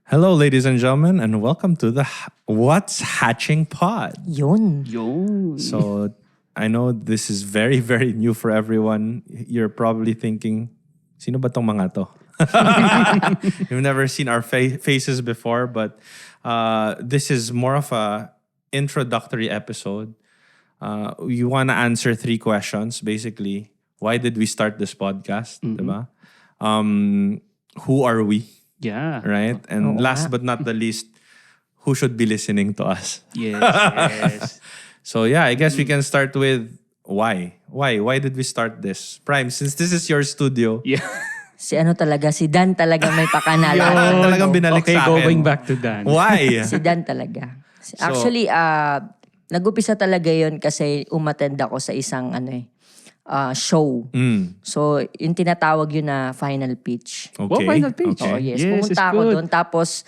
Hello, ladies and gentlemen, and welcome to the What's Hatching Pod. Yun. So, I know this is very, very new for everyone. You're probably thinking, sino ba tong mga to? You've never seen our faces before, but this is more of a introductory episode. You want to answer 3 questions, basically. Why did we start this podcast? Diba? Who are we? Yeah. Right? And last but not the least, who should be listening to us? Yes. So yeah, I guess we can start with why. Why did we start this? Prime, since this is your studio. Yeah. Si Dan talaga may pakanala. Talagang binalik Okay, sa akin. going back to Dan. Why? Si Dan talaga. Actually, nag-upisa talaga yun kasi umattend ako sa isang show. So, yung tinatawag yun na final pitch. Okay. Oh, final pitch. Okay. Oh, yes. Yes, Pumunta it's ako good. doon. Tapos,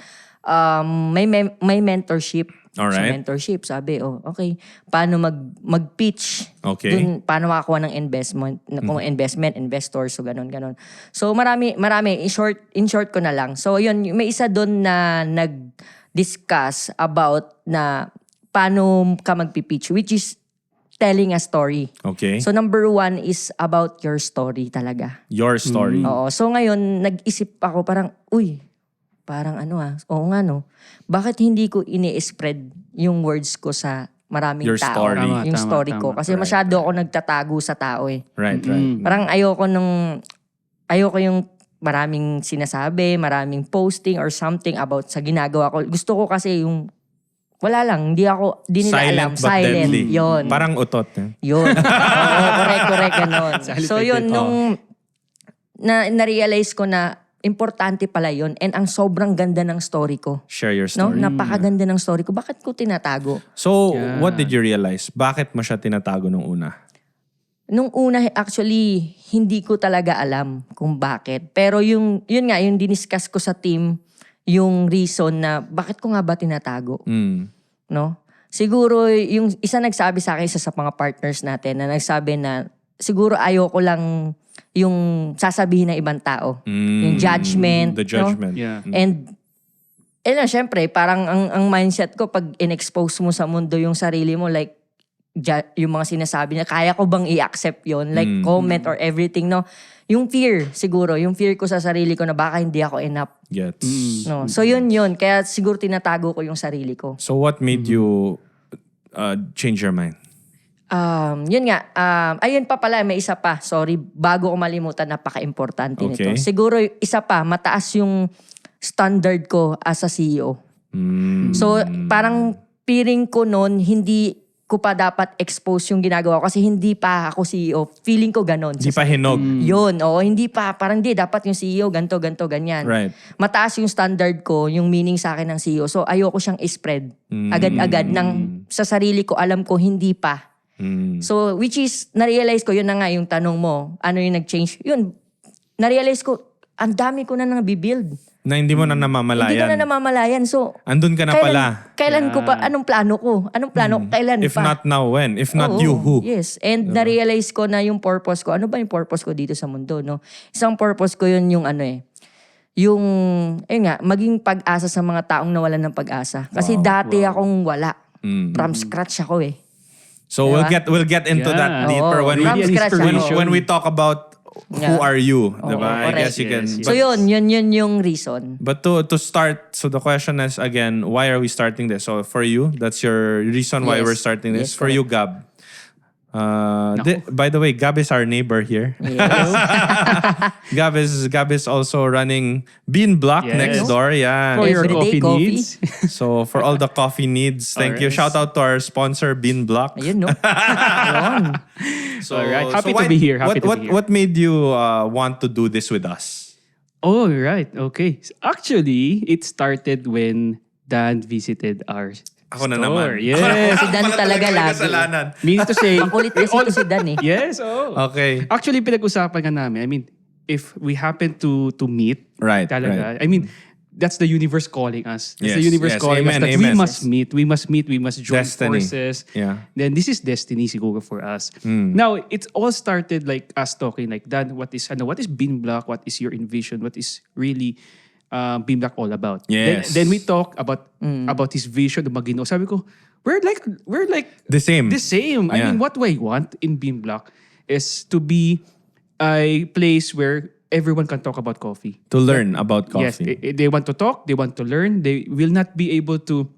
may mentorship. Alright. Sa mentorship, sabi, okay, paano mag-pitch? Okay. Dun, paano makakuha ng investment, kung investor, so ganon. So marami, in short ko na lang. So yun, may isa doon na nag-discuss about na paano ka mag-pitch, which is telling a story. Okay. So number 1 is about your story talaga. Your story. Oo. So ngayon, nag-isip ako parang, oo nga no. Bakit hindi ko ini-spread yung words ko sa maraming Your tao? story. Yung Tama, story ko. tama. Kasi masyado ako nagtatago sa tao eh. Right. Parang ayoko yung maraming sinasabi, maraming posting or something about sa ginagawa ko. Gusto ko kasi yung wala lang, di nila alam. Silent but deadly. Yun. Parang utot. Yun. Oo, correct, ganon. So yun, nung na-realize ko na importante pala yun and ang sobrang ganda ng story ko. Share your No? story. Napakaganda ng story ko. Bakit ko tinatago? So, Yeah. what did you realize? Bakit mo siya tinatago nung una? Nung una, actually, hindi ko talaga alam kung bakit. Pero yung diniscuss ko sa team, yung reason na bakit ko nga ba tinatago? No? Siguro, yung isa nagsabi sa akin, isa sa mga partners natin, na nagsabi na siguro ayoko lang yung sasabihin ng ibang tao. Yung judgment. The judgment. No? Yeah. And, syempre, parang ang mindset ko, pag in-expose mo sa mundo yung sarili mo, like, yung mga sinasabi niya, kaya ko bang i-accept yon? Like, comment or everything, no? Yung fear, siguro. Yung fear ko sa sarili ko na baka hindi ako enough. Gets. No? So, yun. Kaya siguro tinatago ko yung sarili ko. So, what made you change your mind? Yun nga. Ayun pa pala, may isa pa. Sorry, bago ko malimutan, napaka-importante Okay. nito. Siguro, isa pa, mataas yung standard ko as a CEO. So, parang feeling ko noon, hindi ko pa dapat expose yung ginagawa ko kasi hindi pa ako CEO. Feeling ko ganon. Hindi pa hinog. Yun, hindi pa. Parang dapat yung CEO, ganto, ganyan. Right. Mataas yung standard ko, yung meaning sa akin ng CEO. So, ayoko siyang spread. Agad-agad. Sa sarili ko, alam ko, hindi pa. So, which is, na-realize ko, yun na nga yung tanong mo, ano yung nag-change? Yun, na-realize ko, ang dami ko na build. Na hindi mo na namamalayan. Hindi ko na namamalayan. So, Andun ka na pala. Kailan ko pa, anong plano ko? Anong plano ko? Kailan If pa? not now, when? If not Oo, you, who? Yes. And na-realize ko na yung purpose ko, ano ba yung purpose ko dito sa mundo, no? Isang purpose ko yun yung yung, maging pag-asa sa mga taong nawalan ng pag-asa. Kasi dati akong wala. From scratch ako eh. So we'll get into that Yeah. deeper Oo, when from scratch ako. when we talk about who are you, diba? I correct. guess you can. Yes, So yun yung reason. But to start, so the question is again, why are we starting this? So for you, that's your reason why Yes. we're starting this. Yes, For you, Gab. By the way, Gab is our neighbor here. Yes. Gab is also running Bean Block Yes. next door. Yeah. For your Everyday coffee coffee. needs. So for all the coffee needs, thank you. Alright. Shout out to our sponsor, Bean Block. Ayun, no? Ayun. So, Alright. Happy to be here. Happy to be here. What made you want to do this with us? Oh, right. Okay. Actually, it started when Dan visited our Ako na store. naman. Yes. Si Dan talaga lagi. Kasalanan. Meaning to say, Makulit kasi ito si Dan eh. yes, oh. Okay. Actually, pinag-usapan nga namin. I mean, if we happen to meet, Right, talaga, I mean, that's the universe calling us. That's the Yes, universe yes. calling Amen, us that amen. we must meet. We must join Destiny. forces. Yeah. Then this is destiny siguro for us. Now, it all started like us talking like, Dan, what is Bean Block? What is your envision? What is really Beamlock all about. Yes. Then we talk about his vision of Magino. Sabi ko, we're like The same. the same. I Yeah. mean, what I want in Beamlock is to be a place where everyone can talk about coffee. To learn about Yes, coffee. they want to talk, they want to learn, they will not be able to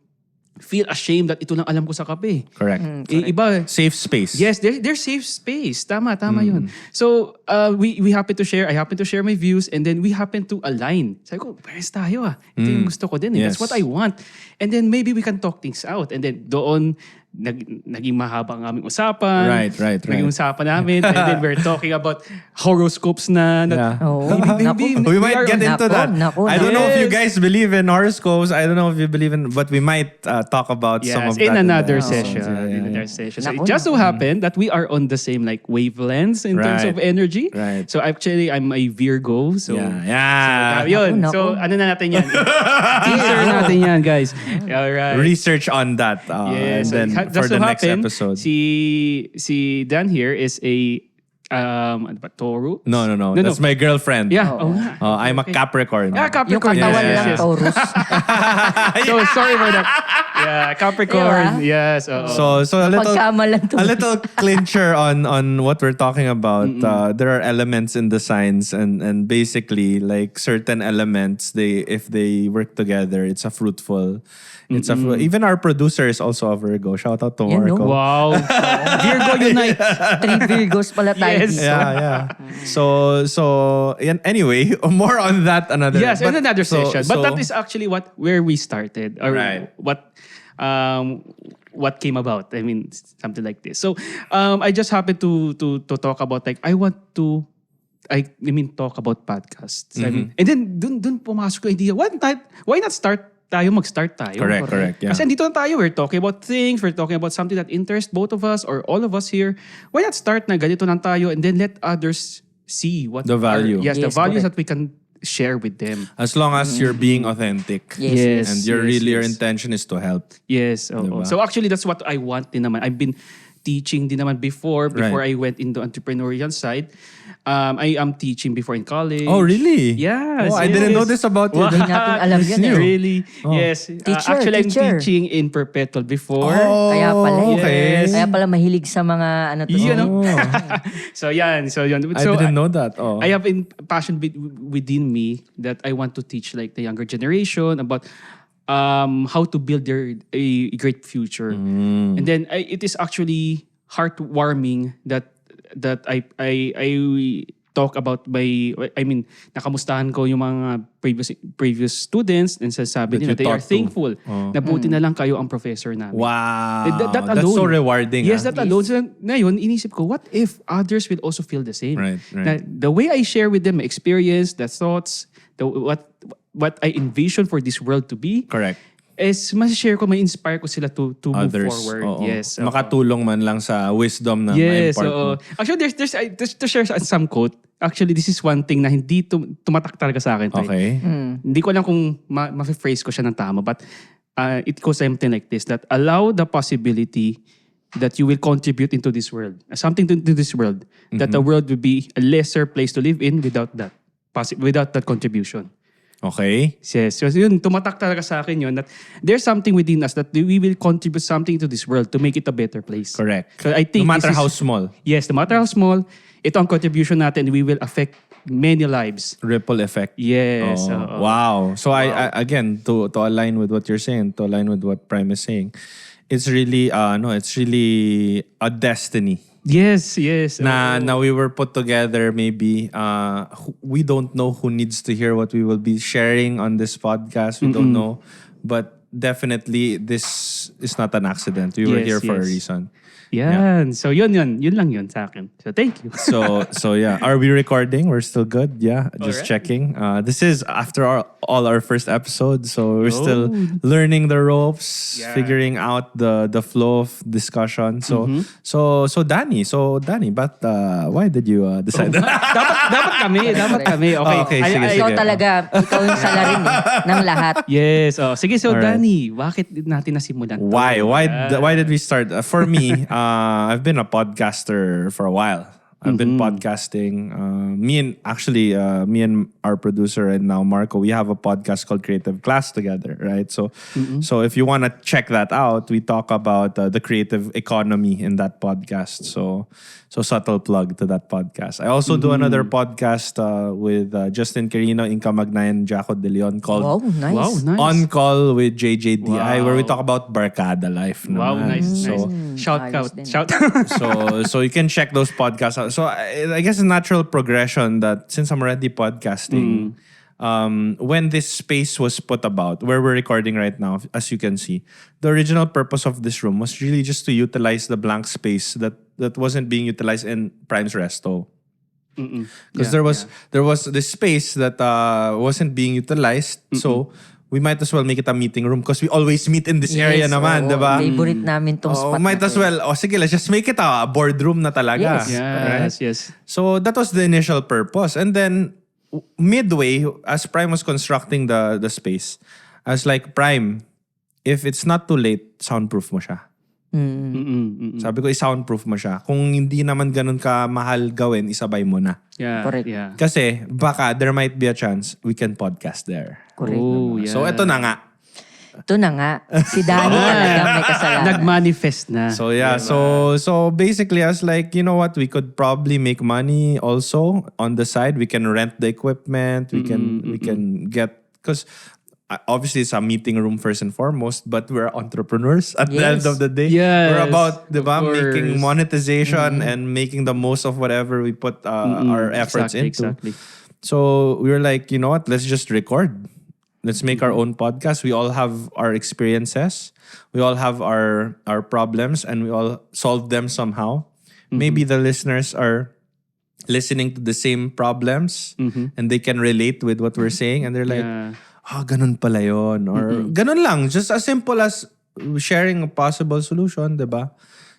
feel ashamed that ito lang alam ko sa kape. Correct. Iba, Safe space. yes, there's safe space. Tama yun. So, we happen to share, I happen to share my views, and then we happen to align. Sabi ko, pares tayo ah. Ito yung gusto ko din. Yes. That's what I want. And then maybe we can talk things out. And then doon, naging mahaba ang aming usapan. Right. Naging usapan namin. And then we're talking about horoscopes na Yeah. Oo. Maybe We might are get on- into that. Nako. I don't know if you Yes. guys believe in horoscopes. I don't know if you believe in, but we might talk about some of in that another the session. episodes. Yeah. In another session. So Nako, it just so happened that we are on the same like wavelengths in terms Right. of energy. Right. So actually, I'm a Virgo. So Yeah. yun. Nako, So nako. ano na natin yan? Teaser natin yan, guys. Alright. Research on that. Yes. And then Just for so the next happen, episode. Si Dan here is a ano ba, Toro? No. That's my girlfriend. Yeah. Oh, nga. I'm a Capricorn. Yeah, Yung Capricorn. katawan Yes, lang, yes. Taurus. So sorry for that. Yeah, Capricorn. Yes. oo. So a little Pagkamalan to. a little clincher on what we're talking about. There are elements in the signs, and basically like certain elements, if they work together, it's a fruitful. Even our producer is also a Virgo. Shout out to Yan, no? Marco. Wow. Virgo Unite. 3 Virgos pala tayo Yes. dito. Yeah. So anyway, more on that another. Yes, in another so- session. so- But that is actually where we started, or Right. what came about. I mean, something like this. So I just happened to talk about like I mean talk about podcasts. I mean, and then dun pumasok yung idea. Why not mag-start tayo? Correct. Yeah. Kasi dito na tayo, we're talking about things, we're talking about something that interests both of us or all of us here. Why not start na ganito lang tayo and then let others see what The value. the Yes, values correct. that we can share with them. As long as you're being authentic. Yes. And your intention is to help. Yes. Oo. Diba? So actually, that's what I want din naman. I've been teaching din naman before I went into entrepreneurial side. I am teaching before in college. Oh, really? Yes. Oh, I didn't know this about you. Hindi natin alam It's yan eh. new. Really? Oh. Yes. Teacher, Actually, teacher. I'm teaching in Perpetual before. Oh, Kaya pala eh. okay. Yes. Kaya pala mahilig sa mga ano to. You know? Oh, So yan. I didn't know that. Oh. I have a passion within me that I want to teach like the younger generation about how to build a great future. And then it is actually heartwarming that I talk about nakamustahan ko yung mga previous students and sasabi That nila you they are talked to. thankful na buti na lang kayo ang professor namin. Wow. That That's alone. so rewarding. Yes, ah. that alone. So, ngayon, inisip ko, what if others will also feel the same? Right. Na, the way I share with them my experience, the thoughts, what I envision for this world to be, Correct. is ma-share ko, ma-inspire ko sila to move Others. forward. Oo. Yes. oo. Makatulong man lang sa wisdom na Yes. ma-impart oo. mo. Actually, there's to share some quote. Actually, this is one thing na hindi tumatak talaga sa akin. to eh. Okay. Hindi ko alam kung ma-phrase ko siya ng tama, but it goes something like this, that allow the possibility that you will contribute into this world. Something to this world. That the world will be a lesser place to live in without that contribution. Okay. Yes. So yun, tumatak talaga sa akin yun, that there's something within us that we will contribute something to this world to make it a better place. Correct. So I think No matter this is- how small. Yes, no matter how small, ito ang contribution natin, we will affect many lives. Ripple effect. Yes. Oh, oo. wow. So I again to align with what you're saying, to align with what Prime is saying, it's really it's really a destiny. Yes. Na oo. we were put together, maybe we don't know who needs to hear what we will be sharing on this podcast. We don't know, but definitely this is not an accident. We were Yes, here for a yes. reason. Yan. So yun lang yun sa akin. So thank you. So yeah, are we recording? We're still good. Yeah, just Alright. checking. This is after all our first episode, so we're still Oh. learning the ropes, Yeah. figuring out the flow of discussion. So Danny, but why did you decide that? dapat kami. Okay. Oh, okay, sige, Ikaw sige. talaga, ikaw yung salarin ng lahat. Yes. Oh, sige, so Alright. Danny, bakit natin nasimulan to? Why did we start? For me, I've been a podcaster for a while. I've been podcasting. Me and our producer and now Marco, we have a podcast called Creative Class together, right? So if you want to check that out, we talk about the creative economy in that podcast. So subtle plug to that podcast. I also do another podcast with Justin Carino, Inka Magnayan, and Jaco De Leon called Wow, nice. Wow, nice. On Call with JJDI, where we Wow. talk about barkada life. Wow, naman. nice. So, Shout Ayos out. din. Shout out. so you can check those podcasts out. So I guess a natural progression that since I'm already podcasting, when this space was put about, where we're recording right now, as you can see, the original purpose of this room was really just to utilize the blank space that wasn't being utilized in Prime's Resto. Because there was this space that wasn't being utilized, so we might as well make it a meeting room because we always meet in this area naman, oo. diba? Favorite namin tong spot Might na as to. well, sige, let's just make it a boardroom na talaga. Yes. Yes. So that was the initial purpose. And then midway, as Prime was constructing the space, I was like, Prime, if it's not too late, soundproof mo siya. Sabi ko, i-soundproof mo siya. Kung hindi naman ganun ka mahal gawin, isabay mo na. Yeah. Correct. Yeah. Kasi baka there might be a chance we can podcast there. Correct. Oh, yeah. So eto na nga. Ito na nga. Si Danny talaga may kasalanan. Nag-manifest na. So yeah, so basically I was like, you know what, we could probably make money also on the side. We can rent the equipment, we can get, because obviously it's a meeting room first and foremost, but we're entrepreneurs at the end Yes. of the day. Yes, We're about, diba, of course. making monetization and making the most of whatever we put our efforts into. Exactly. So we were like, you know what, let's just record. Let's make our own podcast. We all have our experiences. We all have our problems and we all solve them somehow. Maybe the listeners are listening to the same problems and they can relate with what we're saying and they're like, ganun pala yun. Or ganun lang. Just as simple as sharing a possible solution, diba?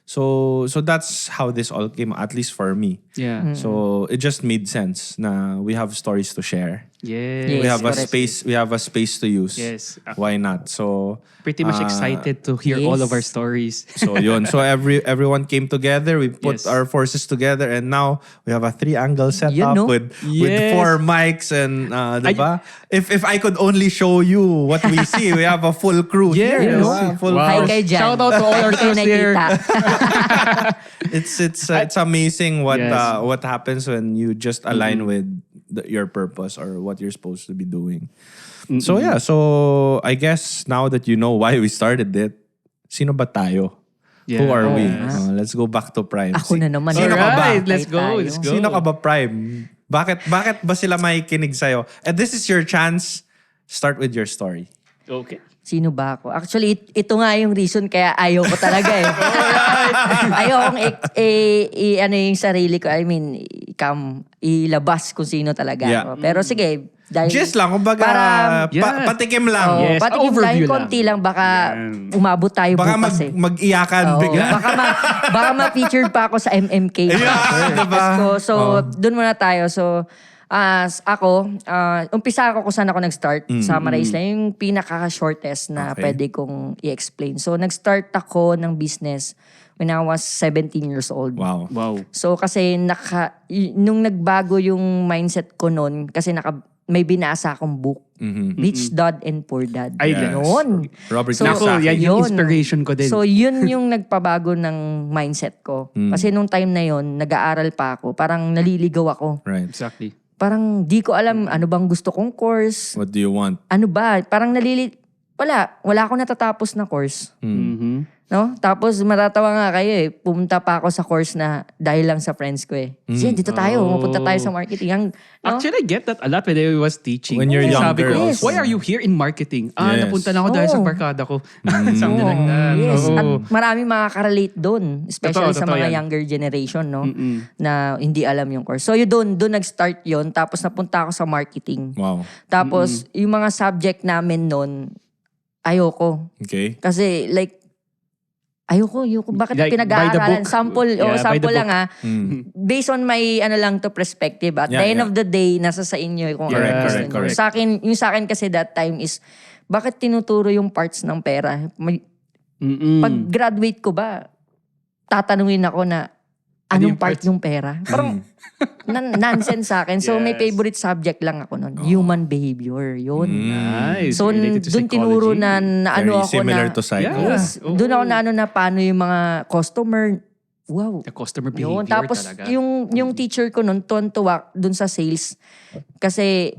So that's how this all came, at least for me. Yeah. So it just made sense na we have stories to share. Yes. Yes, We have a correct. space. We have a space to use. Yes. Why not? So Pretty much excited to hear all of our stories. So yun. So everyone came together. We put Yes. our forces together, and now we have a 3-angle setup Yun, no? with Yes. 4 mics and diba? If I could only show you what we see, we have a full crew Yes. here. Yun, Diba? no? Full Wow. Hi force. kay Jan. Shout out to all our Hindi ko crews there. nakita. It's amazing what Yes. what happens when you just align with your purpose or what you're supposed to be doing. So yeah, so I guess now that you know why we started it, sino ba tayo? Who are we? Yes. Let's go back to Prime. Ako na naman. Sino ka ba? Alright, let's go. Tayo. Let's go. Sino ka ba, Prime? Bakit ba sila makikinig sa'yo? And this is your chance. Start with your story. Okay. Sino ba ako? Actually, ito nga yung reason kaya ayaw ko talaga eh. Ayaw kong ano yung sarili ko. I mean, ilabas kung sino talaga Yeah. ako. Pero sige, dahil... Just lang, kumbaga, Yeah. patikim lang. Oh, Yes, patikim lang, overview konti lang. Baka Yan. umabot tayo Baka bukas eh. mag-iyakan Oo, bigla. baka ma-featured pa ako sa MMK. Yeah, diba? So doon muna tayo. So, umpisa ako kung saan ako nag-start. Summarize lang yung pinaka-shortest na Okay. pwede kong i-explain. So, nag-start ako ng business when I was 17 years old. Wow. Wow. So, kasi nung nagbago yung mindset ko noon, kasi may binasa akong book. Rich Dad and Poor Dad. Ay, Yun. Robert So, Nako, Kiyosaki. yan yung Yun. inspiration ko din. So, yun yung nagpabago ng mindset ko. Kasi nung time na yun, nag-aaral pa ako. Parang naliligaw ako. Right. Exactly. Parang di ko alam ano bang gusto kong course. What do you want? Ano ba? Parang wala akong natatapos na course. No? Tapos matatawa nga kayo eh. Pumunta pa ako sa course na dahil lang sa friends ko eh. Kasi dito tayo, mapunta tayo sa marketing. No? Actually, I get that a lot when I was teaching. When you're Sabi ko, younger also. why are you here in marketing? Yes. Napunta lang ako dahil sa Oo. barkada ko. Something like that. Yes. Oo. At marami makaka-relate doon. Especially sa Totoo mga yan. younger generation, no? Na hindi alam yung course. So, doon nag-start yun. Tapos napunta ako sa marketing. Wow. Tapos, yung mga subject namin noon, ayoko. Okay. Kasi like, ayoko. Bakit Like, by the pinag-aaralan? book. Sample, Yeah, by the sample book. lang Based on my, lang to perspective. At the Yeah, end yeah. of the day, nasa sa inyo kung Correct, ano gusto correct, nyo. correct. Yung sa akin kasi that time is, bakit tinuturo yung parts ng pera? Pag graduate ko ba, tatanungin ako na, anong part ng pera. Parang nonsense sa akin. So may Yes. favorite subject lang ako nun. Human behavior. Yun. Nice. So Related to doon tinuro na Very ano ako similar na... to psych. Yeah. Yes. Oo. Doon ako na ano na paano yung mga customer. Wow. The customer behavior Yun. Tapos talaga. yung teacher ko nun, tuwan-tuwa dun sa sales. Kasi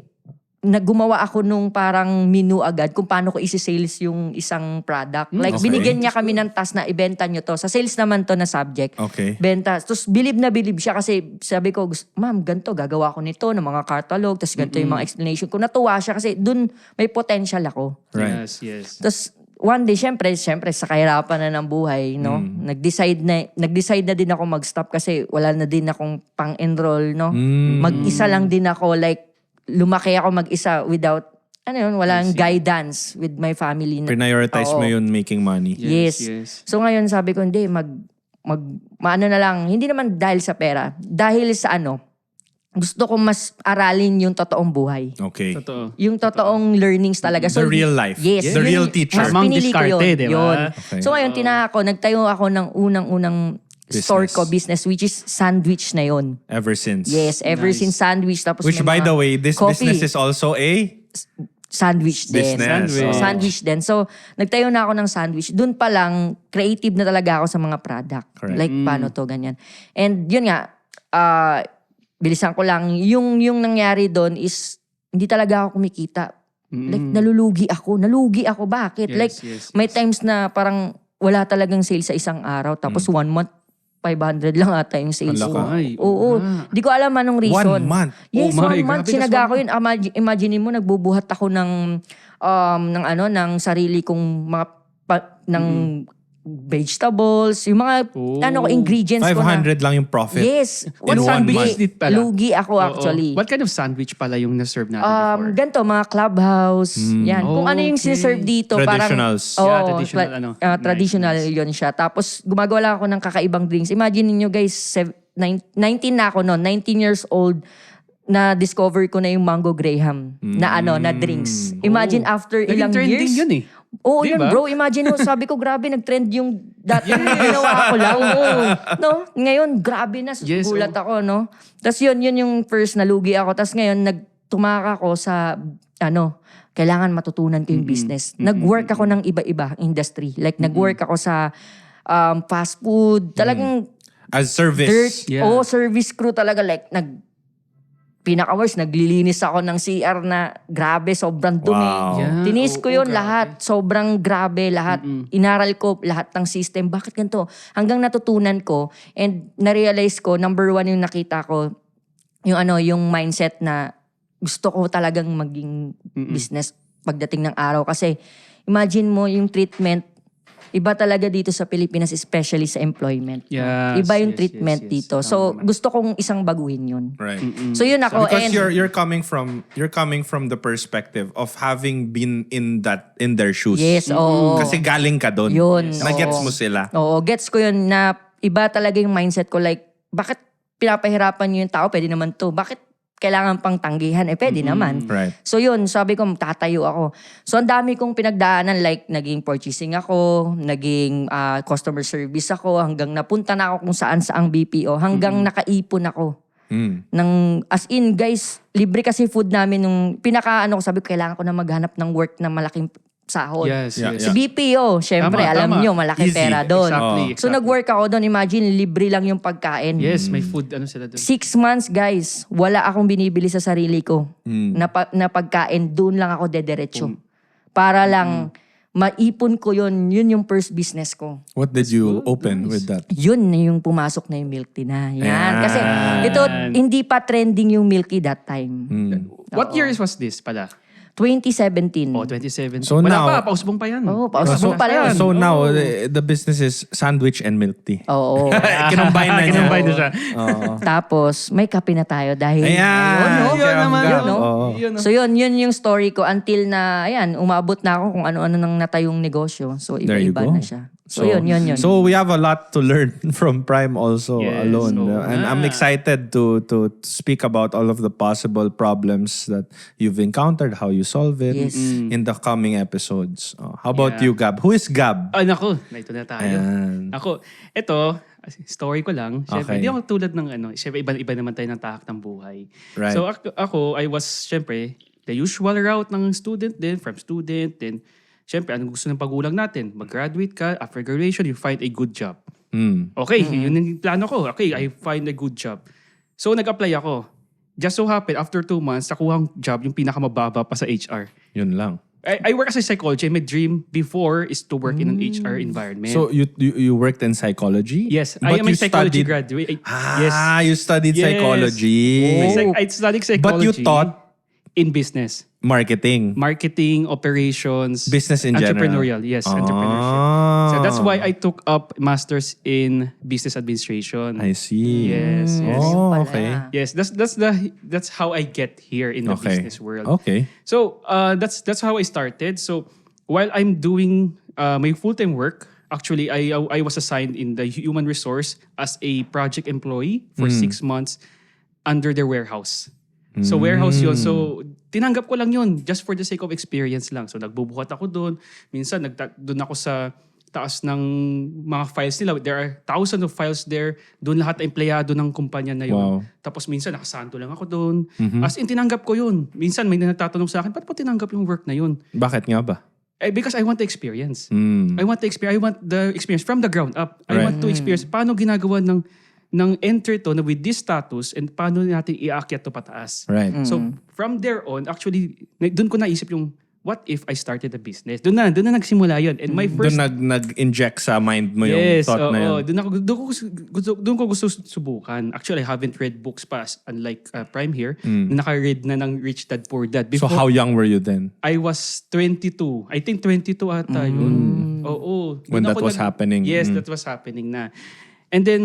naggumawa ako nung parang menu agad kung paano ko isi-sales yung isang product. Like Okay. binigyan niya kami ng task na ibenta nyo to. Sa sales naman to na subject. Okay. Benta. Tapos bilib na bilib siya kasi sabi ko, ma'am, ganito, gagawa ko nito ng mga catalog. Tapos ganito yung mga explanation. Kung natuwa siya kasi dun may potential ako. Right. Yes. Tapos one day, syempre sa kahirapan na ng buhay, no? Nag-decide na din ako mag-stop kasi wala na din akong pang-enroll, no? Mag-isa lang din ako, like, lumaki ako mag-isa without, walang guidance with my family. Prioritize mo Oo. yun making money. Yes. So ngayon sabi ko, hindi, maano na lang, hindi naman dahil sa pera, dahil sa gusto ko mas aralin yung totoong buhay. Okay. Totoo. Yung totoong learnings talaga. The real life. Yes. The real yun, teacher. Mas Mang pinili ko diskarte, yun. di ba? Yun. Okay. So ngayon, nagtayo ako ng unang store ko, business, which is sandwich na yun. Ever since. Yes, ever Nice. since sandwich. Tapos Which may by mga the way, this coffee. business is also a Sandwich din. business. Sandwich. Sandwich din. So, nagtayo na ako ng sandwich. Doon pa lang, creative na talaga ako sa mga product. Correct. Like, paano to, ganyan. And yun nga, bilisan ko lang, yung nangyari doon is, hindi talaga ako kumikita. Like, nalugi ako. Bakit? Yes, Like, yes, may times na parang wala talagang sale sa isang araw. Tapos 1 month, 500 lang ata yung sales Ang ko. laka. Ay, Oo. Di ko alam anong reason. 1 month. Yes, Oh my, 1 month. grabe, Sinaga that's ko yun. Imagine mo, nagbubuhat ako ng sarili kong mga ng vegetables, yung mga ingredients ko na. 500 lang yung profit. Yes. In 1 sandwich month. din pala. Lugi ako Oo. actually. What kind of sandwich pala yung na-serve natin before? Ganito, mga clubhouse. Yan. Kung ano yung Okay. sineserve dito. Traditionals. Parang, Yeah, traditional, traditional Nice. yun siya. Tapos, gumagawa lang ako ng kakaibang drinks. Imagine niyo guys, 19 na ako noon. 19 years old. Na-discover ko na yung Mango Graham na drinks. Imagine after Naging ilang trending years. yun eh. Oo, Di yun ba? bro. Imagine mo, sabi ko, grabe, nag-trend yung dati ginawa ko lang. No? Ngayon, grabe na. Yes, Gulat ako, no? Tapos yun yung first nalugi ako. Tapos ngayon, nagtumaka ako sa, kailangan matutunan ko yung business. Nag-work ako ng iba-iba industry. Like, nag-work ako sa fast food. Talagang As service. dirt. Yeah. Service crew talaga. Like, pinaka-worst, naglilinis ako ng CR na grabe, sobrang dumi. Wow. Yeah. Tinis ko yun grabe. lahat. Sobrang grabe lahat. Inaral ko lahat ng system. Bakit ganito? Hanggang natutunan ko and na-realize ko, number 1 yung nakita ko, yung mindset na gusto ko talagang maging business pagdating ng araw. Kasi imagine mo yung treatment, iba talaga dito sa Pilipinas, especially sa employment. Yes, Iba yung yes, treatment yes, yes. dito. Tama So, naman. gusto kong isang baguhin yun. Right. So, yun ako. Because and you're coming from the perspective of having been in their shoes. yes, oo. Kasi galing ka doon. Yun, Nagets oo. mo sila. Oo, gets ko yun na iba talaga yung mindset ko. Like, bakit pinapahirapan nyo yung tao? Pwede naman to. Bakit kailangan pang tanggihan? Pwede naman. Right. So yun, sabi ko, tatayo ako. So ang dami kong pinagdaanan, like naging purchasing ako, naging customer service ako, hanggang napunta na ako kung saan-saang BPO, hanggang nakaipon ako. As in, guys, libre kasi food namin nung sabi ko, kailangan ko na maghanap ng work na malaking sahod. Yes, Yeah, yes. Si BPO, syempre, Tama, alam tama. nyo, malaki Easy. pera doon. Exactly, So exactly. nag-work ako doon, imagine, libre lang yung pagkain. Yes, may food, sila doon. 6 months, guys, wala akong binibili sa sarili ko na pagkain. Doon lang ako dederecho. Para lang maipon ko yun yung first business ko. What did you open with that? Yun na yung pumasok na yung milk tea na. Yan. Ayan. Kasi ito, hindi pa trending yung milk tea that time. What years was this pala? 2017. Oh, 2017. So Wala now- pa, pausbong pa yan. Oo, pausbong pa yan. So now, the business is sandwich and milk tea. Oo. Kinombine na niya. Kinombine na siya. Tapos, may kape na tayo dahil Ayan. ngayon, no? Yun naman. Yun, no? Oo. Yun, So yun yung story ko until na, ayan, umabot na ako kung ano-ano nang natayong negosyo. So There you iba-iba go. na siya. So yun. So we have a lot to learn from Prime also Yes, alone. oo And I'm nga. excited to speak about all of the possible problems that you've encountered, how you you solve it Yes. in the coming episodes. How about Yeah. you, Gab? Who is Gab? Nako, ito na tayo. Ayan. Ako, ito, story ko lang. Siyempre, Okay. hindi ako tulad ng siyempre, iba naman tayo ng tahak ng buhay. Right. So, ako, I was, siyempre, the usual route ng student din, from student, then, siyempre, anong gusto ng pagulang natin? Mag-graduate ka, after graduation, you find a good job. Okay, yun yung plano ko. Okay, I find a good job. So, nag-apply ako. Just so happen, after 2 months, nakuha ang job yung pinakamababa pa sa HR. Yun lang. I work as a psychologist. My dream before is to work in an HR environment. So you worked in psychology? Yes, But I am a you psychology studied- graduate. Yes. Yes. You studied Yes. psychology. I studied psychology. But you taught in business. marketing. Marketing, operations. Business in general. Entrepreneurial. Yes, entrepreneurship. So that's why I took up masters in business administration. I see. Yes, yes. Yun pala. Okay. Yes, that's how I get here in the Okay. business world. Okay. So that's how I started. So while I'm doing my full-time work, actually I was assigned in the human resource as a project employee for 6 months under their warehouse. So warehouse yun. So tinanggap ko lang yun just for the sake of experience lang. So nagbubuhat ako doon. Minsan doon ako sa taas ng mga files nila. There are thousands of files there. Doon lahat empleyado ng kumpanya na yun. Wow. Tapos minsan nakasanto lang ako doon. As in tinanggap ko yun. Minsan may nagtatanong sa akin, ba't po tinanggap yung work na yun? Bakit nga ba? Because I want the experience. I want the experience from the ground up. I Right. want to experience paano ginagawa ng enter to na with this status and paano natin iakyat to pataas. Right. So from there on, actually, doon ko naisip yung what if I started a business? Doon na nagsimula yun. And my first... Doon nag-inject sa mind mo yung Yes, thought na yun. doon ko gusto subukan. Actually, I haven't read books pa, unlike Prime here, na naka-read na ng Rich Dad Poor Dad. So Before, how young were you then? I was 22. I think 22 ata yun. Oo. When Doon that ako was happening. Yes, that was happening na. And then,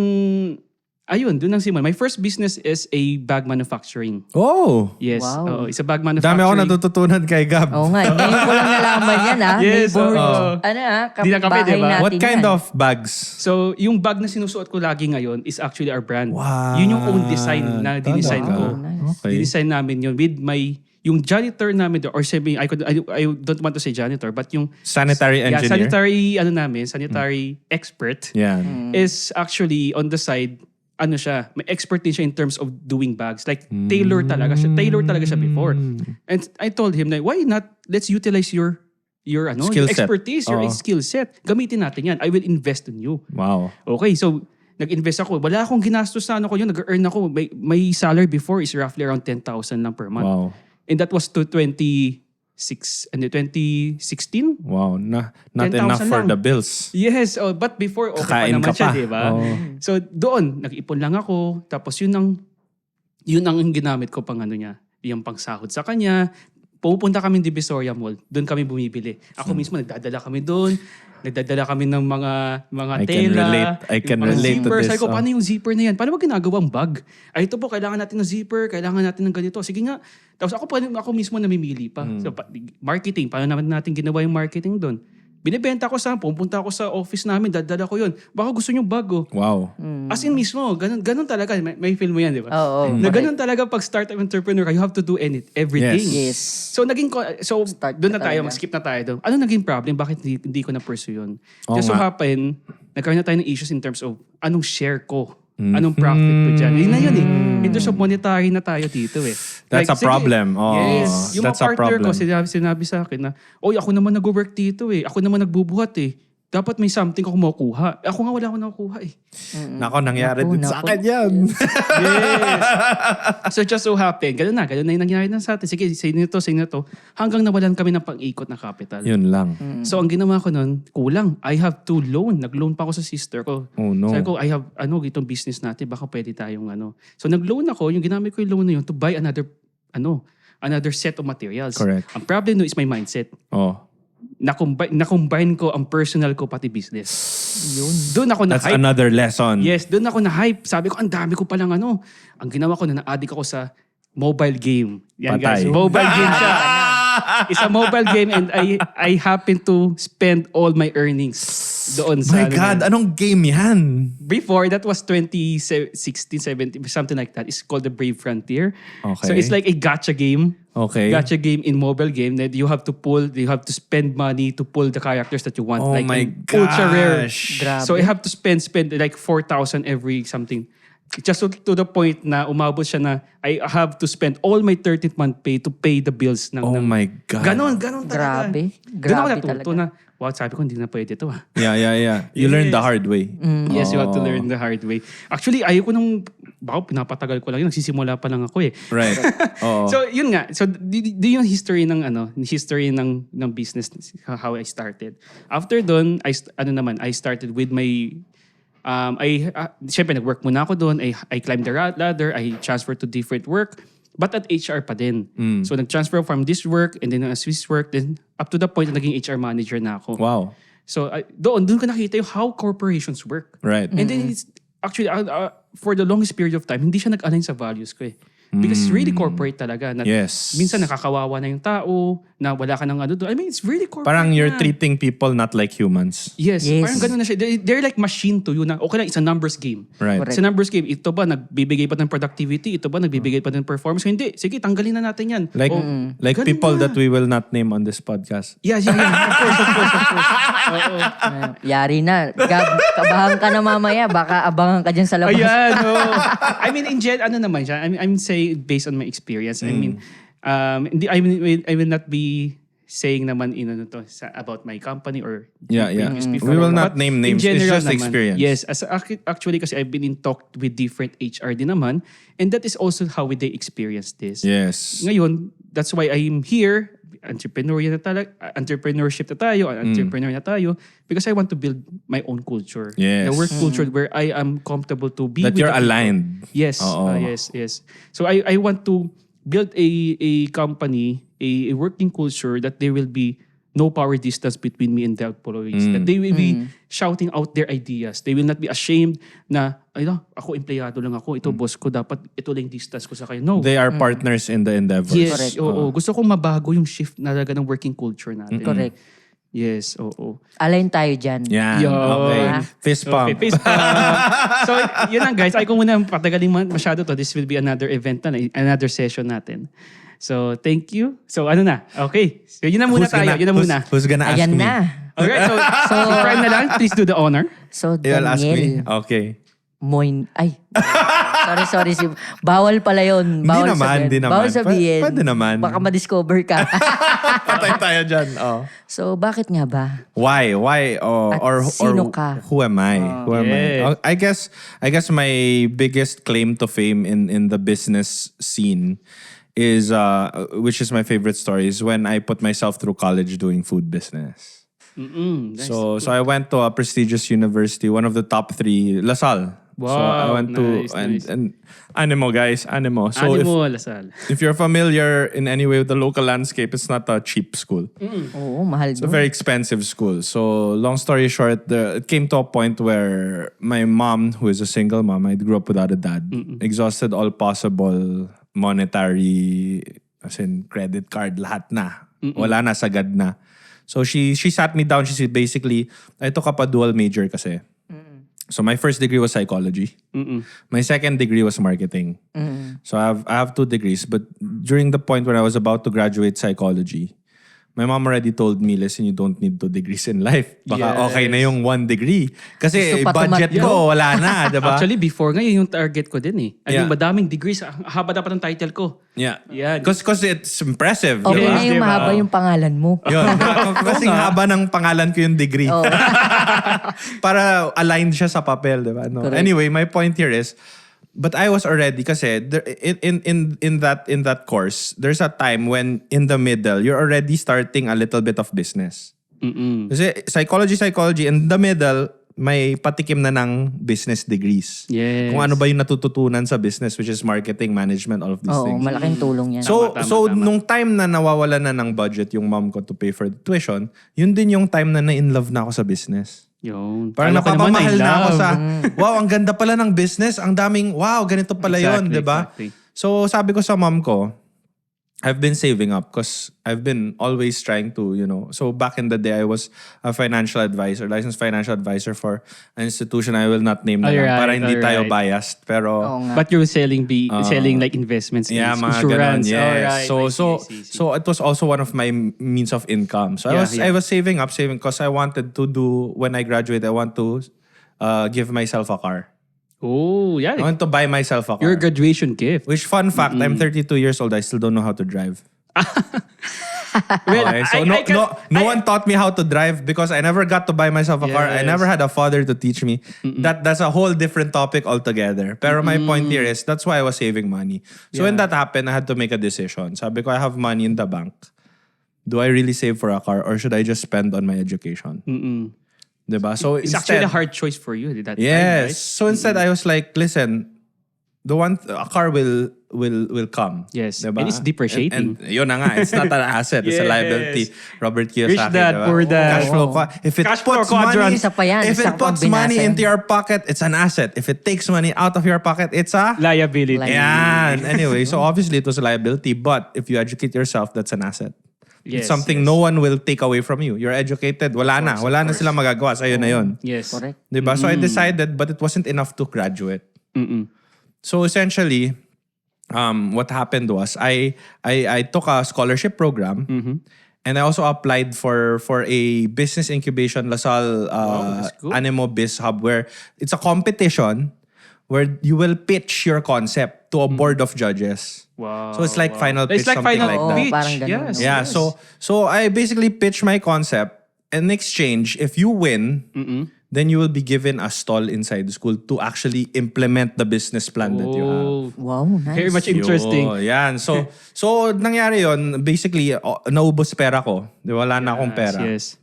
ayun, doon ang simula. My first business is a bag manufacturing. Oh! Yes. Wow. Oo, it's a bag Dami manufacturing. ako natututunan kay Gab. Oo nga, ngayon ko lang nalaman yan Yes, Neighborhood. oo. Kapitbahay Di na kape, diba? natin What kind yan. of bags? So, yung bag na sinusuot ko lagi ngayon is actually our brand. Wow. Yun yung own design na dinesign ko. Okay. Dinesign namin yun with yung janitor namin, or sabi, I don't want to say janitor, but yung Sanitary engineer? sanitary expert Yan. is actually on the side, may expertise siya in terms of doing bags. Like, tailor talaga siya before. And I told him na, why not, let's utilize your Skill set. expertise, your Oo. skill set. Gamitin natin yan. I will invest in you. Wow. Okay, so nag-invest ako. Wala akong ginastos sa ko yun. Nag-earn ako. My salary before is roughly around 10,000 lang per month. Wow. And that was to 2016. Wow. Not 10,000 enough for lang. the bills. Yes, but before okay pa Kakain naman ka siya, pa. di ba? Oo. So doon, nag-ipon lang ako. Tapos yun ang ginamit ko pang yung pang sahod sa kanya. Pupunta kami ng Divisoria Mall. Doon kami bumibili. Ako mismo nagdadala kami doon. Nagdadala kami ng mga I can tela. relate. I can yung mga relate to zipper. this. Sabi ko, paano yung zipper na yan? Paano ba ginagawang bag? Ay, ito po, kailangan natin ng zipper. Kailangan natin ng ganito. Sige nga. Tapos ako mismo namimili pa. So, marketing. Paano natin ginawa yung marketing doon? Binibenta ko pupunta ako sa office namin, dadala ko yun. Baka gusto nyo bago. Wow. As in mismo, ganun talaga. May feel mo yan, di ba? Oo. Na ganun talaga pag startup entrepreneur ka, you have to do everything. Yes. So Start doon na ka tayo, talaga. skip na tayo doon. Ano naging problem? Bakit hindi ko na-pursue yun? Oo Just so nga. happen, nagkaroon na tayo ng issues in terms of anong share ko. Anong profit ko dyan. Yun na yun eh. In terms of monetary na tayo dito eh. That's a problem. Oh, Yes. Yung that's mga a partner ko, problem. sinabi sa akin na, oy, ako naman nag-work dito eh. Ako naman nagbubuhat eh. Dapat may something ako makukuha. Ako nga wala akong nakukuha eh. Nako, nangyari din sa Naku. akin yan. Yes. So just so happen, ganun na yung nangyari na sa atin. Sige, say nito. Hanggang nawalan kami ng pang-ikot na capital. Yun lang. So ang ginawa ko nun, kulang. I have to loan. Nag-loan pa ako sa sister ko. Oh no. Sabi ko, I have, itong business natin, baka pwede tayong So nag-loan ako, yung ginamit ko yung loan na yun to buy another set of materials. Correct. Ang problem no is my mindset. Oh. Na-combine ko ang personal ko pati business. Yun. Doon ako That's na-hype. another lesson. Yes, doon ako na-hype. Sabi ko, ang dami ko palang Ang ginawa ko na-addict ako sa mobile game. Yan guys, Patay. mobile game siya. It's a mobile game and I happen to spend all my earnings Doon sa My God, anong game yan? before, that was 2016, 17, something like that. It's called the Brave Frontier. Okay. So it's like a gacha game. Okay. Gacha game in mobile game that you have to spend money to pull the characters that you want. Oh like my an ultra rare. gosh. Grabe. So I have to spend like 4,000 every something. Just to the point na umabot siya na I have to spend all my 13th month pay to pay the bills ng... Oh my God. Ganon talaga. Grabe. Doon ako Grabe natuto talaga. na, wow, sabi ko, hindi na pwede ito ah. Yeah. You learned the hard way. Yes, you have to Oh. learn the hard way. Actually, ayoko nung, baka pinapatagal ko lang yun, nagsisimula pa lang ako eh. Right. Oo. So, yun nga. So, di yung history ng ng business, how I started. After dun, I started with my, syempre, nag-work muna ako dun. I climbed the ladder. I transferred to different work. But at HR pa din. So, nag-transfer from this work and then Swiss work. Then, up to the point na naging HR manager na ako. Wow. So, doon ko nakita yung how corporations work. Right. And then it's actually for the longest period of time, hindi siya nag-align sa values ko eh. Because it's really corporate talaga. Na Yes. Minsan nakakawawa na yung tao, na wala ka ng doon. I mean, it's really corporate. Parang you're na. treating people not like humans. Yes, Yes. parang ganun na siya. They're like machine to you na okay lang, it's a numbers game. Right. Correct. It's a numbers game. Ito ba nagbibigay pa ng productivity? Ito ba nagbibigay pa ng performance? Hindi. Sige, tanggalin na natin yan. Like like ganun people na. that we will not name on this podcast. Yeah. Of course. Oo. Yari na. Kabahan ka na mamaya. Baka abangan ka dyan sa labas. Ayan, I mean, in general, ano naman siya? I'm saying based on my experience. I mean, I will not be saying naman about my company or Yeah. previous before. We will But not name in names. It's general just naman, experience. Yes, actually kasi I've been in talk with different HR din naman, and that is also how they experience this. Yes. Ngayon, that's why I'm here. Entrepreneurship na tayo, entrepreneur na tayo, because I want to build my own culture. Yes. The work culture where I am comfortable to be That with you're the people. aligned. Yes, Oo. yes. So I want to build a company, a working culture that there will be no power distance between me and the employees. That they will be shouting out their ideas. They will not be ashamed na, ako empleyado lang ako, ito boss ko, dapat ito lang yung distance ko sa kayo. No. They are partners in the endeavor. Yes, Correct. oo. Gusto kong mabago yung shift na talaga ng working culture natin. Correct. Yes, oo. Align tayo dyan. Yan. Yun. Okay. Fist pump. Okay, face pump. So, yun lang guys. Ay ko muna patagalin masyado to. This will be another event na, another session natin. So, thank you. So, ano na? Okay. So, yun na muna tayo. Yun na muna. Who's gonna ask Ayan me? na. Alright, so si Prime na lang, please do the honor. So, You'll ask me? Daniel Okay. Ay. Sorry. Bawal pala yun. Bawal sabihin. Di naman. Bawal sabihin. Pwede naman. Baka ma-discover ka. Patay tayo dyan. Oh. So, bakit nga ba? Why? At sino ka? Who am I? Who am Yeah. I? I guess my biggest claim to fame in the business scene is which is my favorite story, is when I put myself through college doing food business. Nice. So I went to a prestigious university, one of the top 3, LaSalle. So I Wow, went nice. and Animo, guys, Animo. So Animo, Lasal. if you're familiar in any way with the local landscape, it's not a cheap school. Oo, mahal It's a doon. very expensive school. So long story short, it came to a point where my mom, who is a single mom, I grew up without a dad, exhausted all possible monetary, as in credit card, lahat na. Wala na, sagad na. So she sat me down. She said basically, I took up a dual major kasi. So my first degree was psychology. My second degree was marketing. So I have 2 degrees. But during the point when I was about to graduate psychology, my mom already told me, listen, you don't need 2 degrees in life. Baka okay na yung 1 degree. Kasi Gusto pa budget tumatlo. ko, wala na, diba? Actually, before nga, yun yung target ko din eh. I mean, Yeah. madaming degrees. Haba dapat ang title ko. Yeah. Yan. Because it's impressive. Okay diba? na yung Diba? mahaba yung pangalan mo. Yun. Kasing haba ng pangalan ko yung degree. Oo. Para aligned siya sa papel, diba? No. Correct. Anyway, my point here is, but I was already, kasi in that course, there's a time when in the middle, you're already starting a little bit of business. Kasi psychology, in the middle, may patikim na ng business degrees. Yes. Kung ano ba yung natututunan sa business, which is marketing, management, all of these Oo, things. malaking tulong yan. So, Tama. nung time na nawawala na ng budget yung mom ko to pay for the tuition, yun din yung time na in love na ako sa business. Yun. Parang Kala ko naman, napapamahal I na ako love. sa, wow, ang ganda pala ng business. Ang daming, wow, ganito pala yun, Exactly, di ba? exactly. So, sabi ko sa mom ko, I've been saving up because I've been always trying to, so back in the day, I was a licensed financial advisor for an institution I will not name na lang Alright, para hindi tayo alright. biased. Pero, Oo nga. But you're selling selling like investments yeah, and mga ganon, insurance. yes. Alright, I see. So it was also one of my means of income. So Yeah, I was saving because I wanted to do, when I graduate, I want to give myself a car. Oh, I yeah. want to buy myself a car. Your graduation gift. Which, fun fact, I'm 32 years old. I still don't know how to drive. Well, Okay, so no one taught me how to drive because I never got to buy myself a car. I Yes. never had a father to teach me. That's a whole different topic altogether. Pero my point here is that's why I was saving money. So when that happened, I had to make a decision. Sabi ko, I have money in the bank. Do I really save for a car or should I just spend on my education? Diba? So It's actually a hard choice for you at that time, right? yes. So instead, I was like, listen, a car will come. Yes. Diba? And it's depreciating. And yun na nga, it's not an asset, it's a Yes. liability. Robert Kiyosaki, Rich dad, diba? poor dad. Cash flow. If it Cash flow puts money, quadrant. Isa pa yan, if isa it pang puts money binasa into yan. your pocket, it's an asset. If it takes money out of your pocket, it's a Liability. Like- yan. Anyway, so obviously it was a liability, but if you educate yourself, that's an asset. Yes, It's something yes. no one will take away from you. You're educated. Wala na sila magagawa. Sa'yo na yun. Yes. Correct. Diba? So I decided, but it wasn't enough to graduate. So essentially, what happened was I took a scholarship program, and I also applied for a business incubation LaSalle that's good. Animo Biz Hub, where it's a competition where you will pitch your concept to a board of judges. Wow. So it's like final pitch, It's like something final like Oo, that. pitch. parang ganun, Yes. no? Yeah, yes. so I basically pitch my concept. In exchange, if you win, then you will be given a stall inside the school to actually implement the business plan that you have. Oh, Wow, nice. very much interesting. Yo, yan. So nangyari yon, basically, naubos pera ko. Di ba? Wala na akong pera. Yes.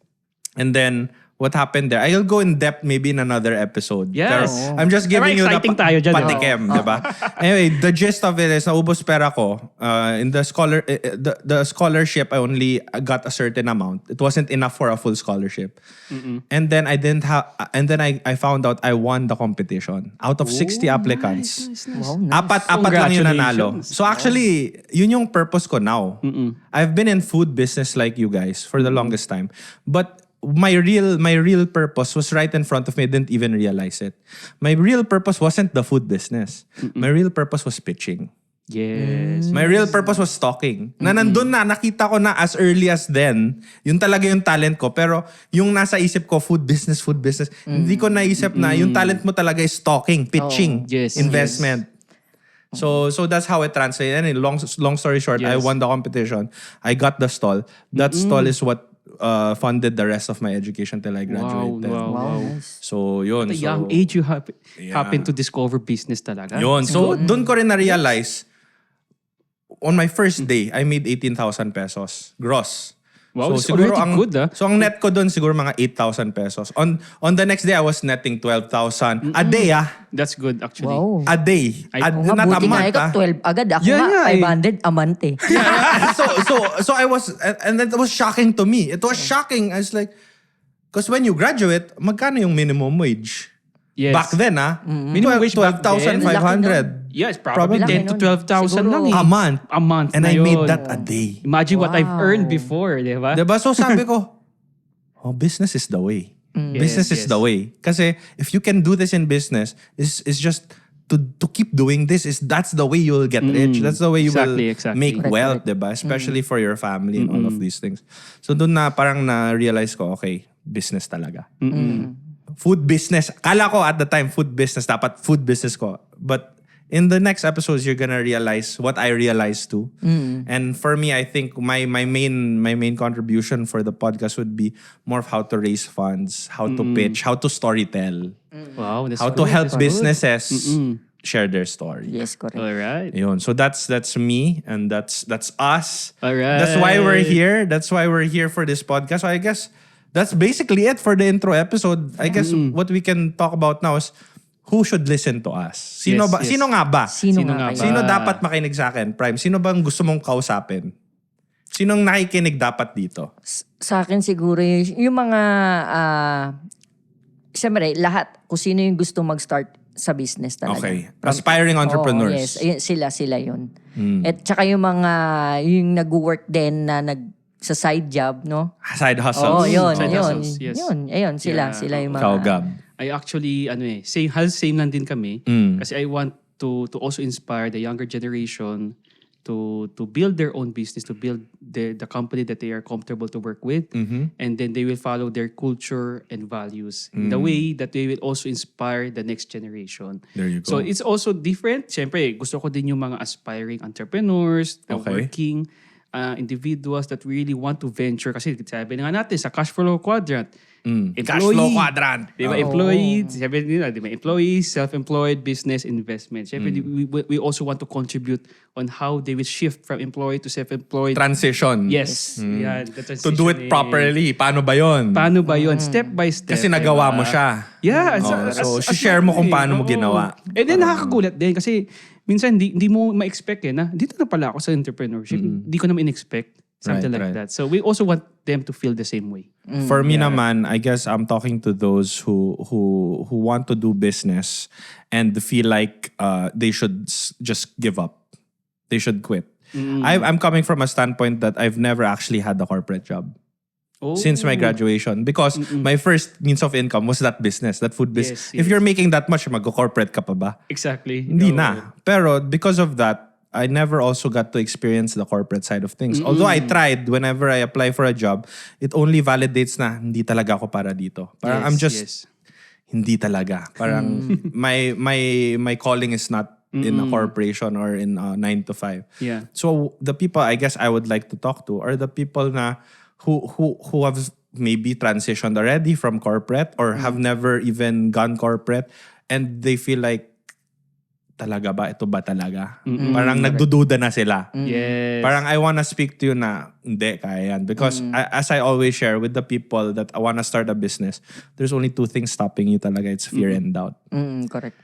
And then, what happened there? I'll go in depth maybe in another episode. Yes. Pero I'm just giving Very you the exciting tayo dyan, patikem, di ba? Anyway, the gist of it is naubos pera ko. In the scholarship, I only got a certain amount. It wasn't enough for a full scholarship. And then I didn't have. And then I found out I won the competition. Out of 60 applicants, Wow, nice. apat lang yung nanalo. Congratulations. So actually, yun yung purpose ko now. I've been in food business like you guys for the longest time. But my real purpose was right in front of me. I didn't even realize it. My real purpose wasn't the food business. My real purpose was pitching. Yes. My real purpose was talking. Na nandun na, nakita ko na as early as then, yun talaga yung talent ko. Pero yung nasa isip ko, food business. Hindi ko naisip na yung talent mo talaga is talking, pitching, Yes, investment. So that's how it translated. And long story short, I Yes. won the competition. I got the stall. That stall is what funded the rest of my education till I graduated. Wow, nice. So yun. At a so, young age, you Yeah. happen to discover business talaga. Yun. So, doon ko rin na-realize, on my first day, I made 18,000 pesos gross. Wow, it's already good, ah. So, ang net ko doon siguro mga 8,000 pesos. On the next day, I was netting 12,000. A day, That's good, actually. Wow. A day. Ay, Oo nga, Not a buti nga month, ikaw 12 agad. Ako Yeah, nga, yeah, 500 a month eh. So I was, and it was shocking to me. It was shocking. I was like, because when you graduate, magkano yung minimum wage? Yes. Back then, Minimum wage back then? 12,500. Yes, probably Probably 10 to nun. 12,000 lang eh. A month. A month And na I made yun. that a day. Imagine what I've Wow. earned before, di ba? Diba? So sabi ko, business is the way. Business is Yes, the way. Kasi if you can do this in business, is just to keep doing this, that's the way you'll get rich. That's the way you Exactly, will exactly. make Correct, wealth, diba? Especially for your family and all of these things. So doon na parang na-realize ko, okay, business talaga. Food business. Kala ko at the time, food business. Dapat food business ko. But in the next episodes, you're gonna realize what I realized too. And for me, I think my main contribution for the podcast would be more of how to raise funds, how to pitch, how to storytell, Wow, that's how good. to help That's good. businesses share their story. Yes, correct. All right. Yun. So that's me, and that's us. All right. That's why we're here. That's why we're here for this podcast. So I guess that's basically it for the intro episode. I guess what we can talk about now is who should listen to us. Sino Yes, ba? yes. Sino nga ba? Sino Sino nga nga kaya? ba? Sino dapat makinig sa akin? Prime, sino bang gusto mong kausapin? Sinong nakikinig dapat dito? Sa akin siguro yung mga siyempre lahat kung sino yung gusto mag-start sa business talaga. Okay. Aspiring entrepreneurs. Oo, yes. Ayun, sila yun. At saka yung mga, yung nag-work din na sa side job, no? Side hustles. Oo, yun. Side Yun. hustles, yes. Yun. Ayun, sila. Yeah, Sila yung mga... Ikaw, Gab. I actually, same lang din kami. Kasi I want to also inspire the younger generation to build their own business, to build the company that they are comfortable to work with. And then they will follow their culture and values in the way that they will also inspire the next generation. There you go. So it's also different. Siyempre, gusto ko din yung mga aspiring entrepreneurs, the Okay. working individuals that really want to venture. Kasi sabi na nga natin, sa cash flow quadrant, Cash flow quadrant. Di ba, employee, sabi nila, di ba, employee, self-employed, business, investment. Siyempre, we also want to contribute on how they will shift from employee to self-employed. Transition. Yes. Yeah, the To do it properly. Paano ba yun? Paano ba yun? Step by step. Kasi nagawa diba? mo siya. Yeah. So, share mo kung paano mo ginawa. And then nakakagulat din kasi minsan hindi mo ma-expect na dito na pala ako sa entrepreneurship. Hindi ko naman in-expect. Something like that. So we also want them to feel the same way. For me naman, I guess I'm talking to those who want to do business and feel like they should just give up. They should quit. I'm coming from a standpoint that I've never actually had a corporate job since my graduation because my first means of income was that business, that food business. Yes, If you're making that much, mag-corporate ka pa ba? Exactly. Hindi na. Pero because of that, I never also got to experience the corporate side of things. Although I tried, whenever I apply for a job, it only validates na hindi talaga ako para dito. Parang I'm just hindi talaga. Parang my calling is not in a corporation or in a 9 to 5. Yeah. So the people I guess I would like to talk to are the people na who have maybe transitioned already from corporate or have never even gone corporate and they feel like talaga ba? Ito ba talaga? Parang nagdududa na sila. Yes. Parang I wanna speak to you na hindi, kaya yan. Because as I always share with the people that I wanna start a business, there's only two things stopping you talaga. It's fear and doubt. Correct.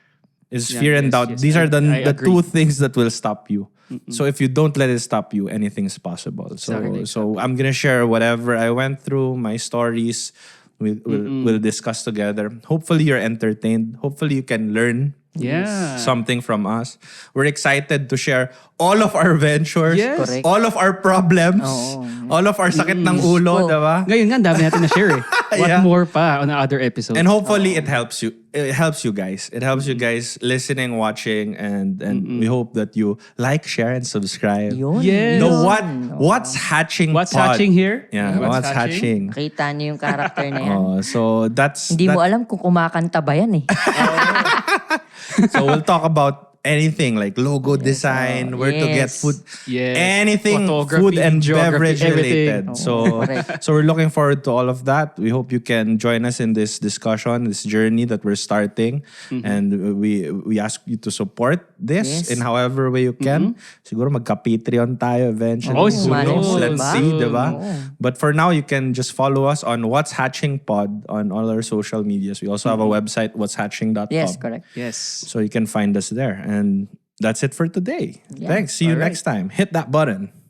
It's fear and doubt. yes. These are the agree. two things that will stop you. So if you don't let it stop you, anything's possible. So I'm gonna share whatever I went through, my stories. We'll discuss together. Hopefully you're entertained. Hopefully you can learn something from us. We're excited to share all of our ventures, Yes. Correct. all of our problems, all of our sakit ng ulo, diba? Ngayon nga, dami natin na share eh. What Yeah. more pa on other episodes? And hopefully it helps you. It helps you guys. It helps you guys listening, watching, and we hope that you like, share, and subscribe. Yun. Yes. The what's hatching What's pod. hatching here? Yeah, what's hatching. Kita niyo yung character na yan. So that's Hindi mo alam kung kumakanta ba yan eh. so we'll talk about anything like logo design, where to get Yes. food, Yes. anything Photography, food and geography, beverage everything. related. So we're looking forward to all of that. We hope you can join us in this discussion, this journey that we're starting, and we ask you to support this Yes. in however way you can. Siguro magka-Patreon tayo eventually. Oh, Who malay knows? mo, Let's diba? see, diba? But for now, you can just follow us on What's Hatching Pod on all our social medias. We also have a website, what'shatching.com. Yes, correct. Yes. So you can find us there. And that's it for today. Yeah. Thanks. See you All right. next time. Hit that button.